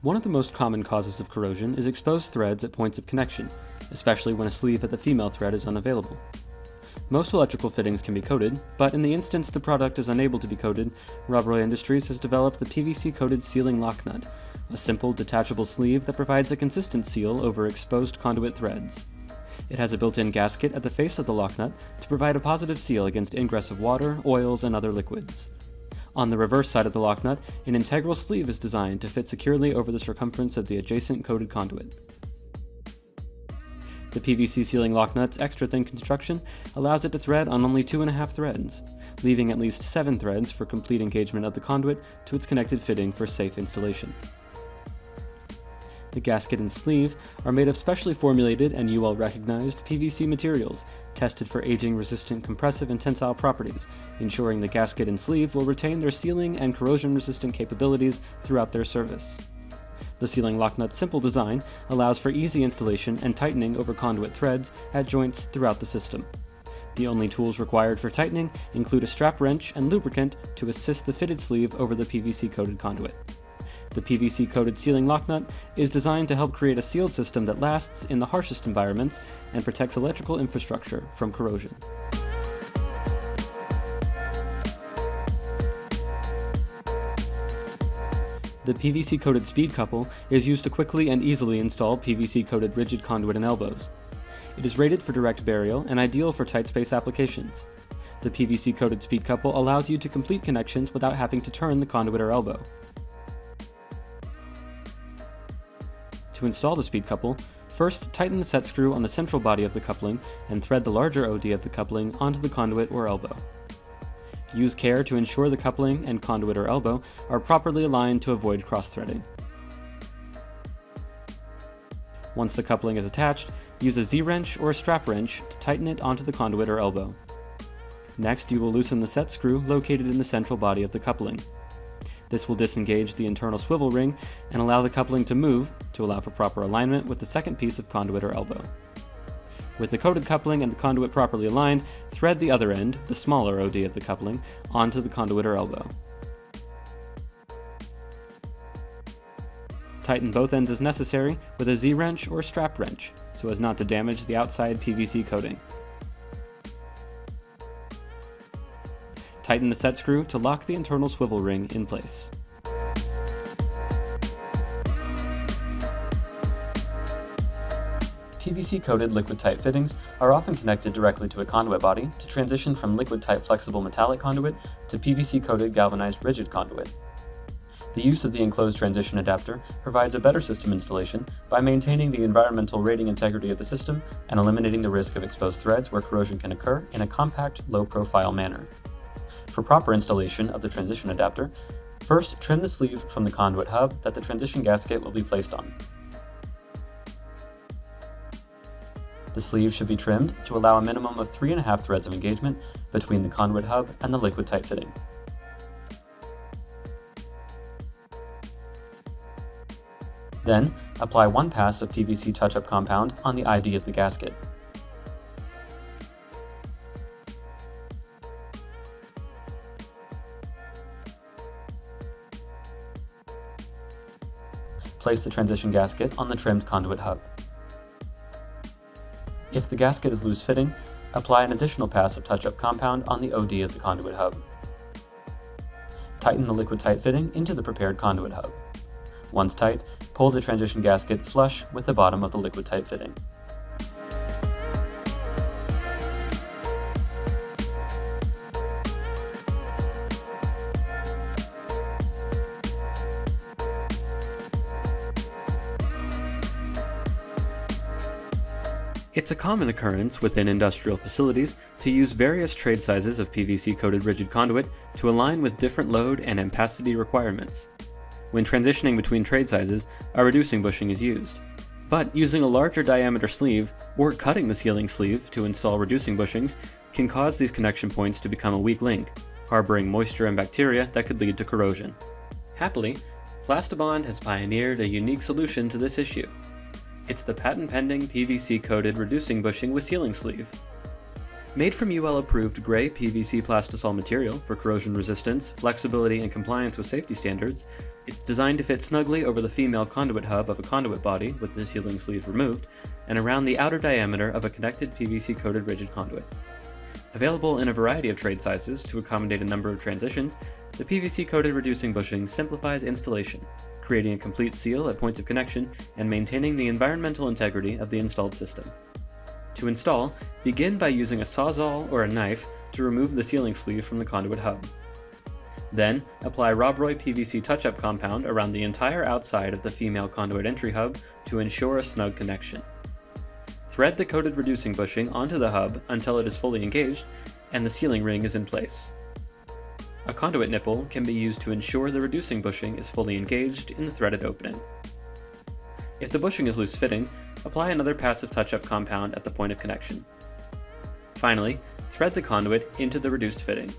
One of the most common causes of corrosion is exposed threads at points of connection, especially when a sleeve at the female thread is unavailable. Most electrical fittings can be coated, but in the instance the product is unable to be coated, Rob-Roy Industries has developed the PVC-coated Sealing Locknut, a simple detachable sleeve that provides a consistent seal over exposed conduit threads. It has a built-in gasket at the face of the locknut to provide a positive seal against ingress of water, oils, and other liquids. On the reverse side of the locknut, an integral sleeve is designed to fit securely over the circumference of the adjacent coated conduit. The PVC sealing locknut's extra-thin construction allows it to thread on only 2.5 threads, leaving at least 7 threads for complete engagement of the conduit to its connected fitting for safe installation. The gasket and sleeve are made of specially formulated and UL-recognized PVC materials, tested for aging-resistant compressive and tensile properties, ensuring the gasket and sleeve will retain their sealing and corrosion-resistant capabilities throughout their service. The Sealing Locknut's simple design allows for easy installation and tightening over conduit threads at joints throughout the system. The only tools required for tightening include a strap wrench and lubricant to assist the fitted sleeve over the PVC-coated conduit. The PVC-coated Sealing Locknut is designed to help create a sealed system that lasts in the harshest environments and protects electrical infrastructure from corrosion. The PVC-coated SpeedCouple is used to quickly and easily install PVC-coated rigid conduit and elbows. It is rated for direct burial and ideal for tight space applications. The PVC-coated SpeedCouple allows you to complete connections without having to turn the conduit or elbow. To install the SpeedCouple, first tighten the set screw on the central body of the coupling and thread the larger OD of the coupling onto the conduit or elbow. Use care to ensure the coupling and conduit or elbow are properly aligned to avoid cross-threading. Once the coupling is attached, use a Z-wrench or a strap wrench to tighten it onto the conduit or elbow. Next, you will loosen the set screw located in the central body of the coupling. This will disengage the internal swivel ring and allow the coupling to move to allow for proper alignment with the second piece of conduit or elbow. With the coated coupling and the conduit properly aligned, thread the other end, the smaller OD of the coupling, onto the conduit or elbow. Tighten both ends as necessary with a Z-wrench or strap wrench so as not to damage the outside PVC coating. Tighten the set screw to lock the internal swivel ring in place. PVC-coated Liquidtight fittings are often connected directly to a conduit body to transition from Liquidtight flexible metallic conduit to PVC-coated galvanized rigid conduit. The use of the enclosed transition adapter provides a better system installation by maintaining the environmental rating integrity of the system and eliminating the risk of exposed threads where corrosion can occur in a compact, low-profile manner. For proper installation of the transition adapter, first trim the sleeve from the conduit hub that the transition gasket will be placed on. The sleeve should be trimmed to allow a minimum of 3.5 threads of engagement between the conduit hub and the Liquidtight fitting. Then, apply 1 pass of PVC touch-up compound on the ID of the gasket. Place the transition gasket on the trimmed conduit hub. If the gasket is loose fitting, apply an additional pass of touch-up compound on the OD of the conduit hub. Tighten the Liquidtight fitting into the prepared conduit hub. Once tight, pull the transition gasket flush with the bottom of the Liquidtight fitting. It's a common occurrence within industrial facilities to use various trade sizes of PVC-coated rigid conduit to align with different load and ampacity requirements. When transitioning between trade sizes, a reducing bushing is used. But using a larger diameter sleeve, or cutting the sealing sleeve to install reducing bushings, can cause these connection points to become a weak link, harboring moisture and bacteria that could lead to corrosion. Happily, Plasti-Bond has pioneered a unique solution to this issue. It's the patent-pending PVC-coated reducing bushing with sealing sleeve. Made from UL-approved gray PVC plastisol material for corrosion resistance, flexibility, and compliance with safety standards, It's designed to fit snugly over the female conduit hub of a conduit body with the sealing sleeve removed, and around the outer diameter of a connected PVC-coated rigid conduit. Available in a variety of trade sizes to accommodate a number of transitions, the PVC-coated reducing bushing simplifies installation, creating a complete seal at points of connection and maintaining the environmental integrity of the installed system. To install, begin by using a sawzall or a knife to remove the sealing sleeve from the conduit hub. Then, apply Robroy PVC touch-up compound around the entire outside of the female conduit entry hub to ensure a snug connection. Thread the coated reducing bushing onto the hub until it is fully engaged and the sealing ring is in place. A conduit nipple can be used to ensure the reducing bushing is fully engaged in the threaded opening. If the bushing is loose fitting, apply another passive touch-up compound at the point of connection. Finally, thread the conduit into the reduced fitting.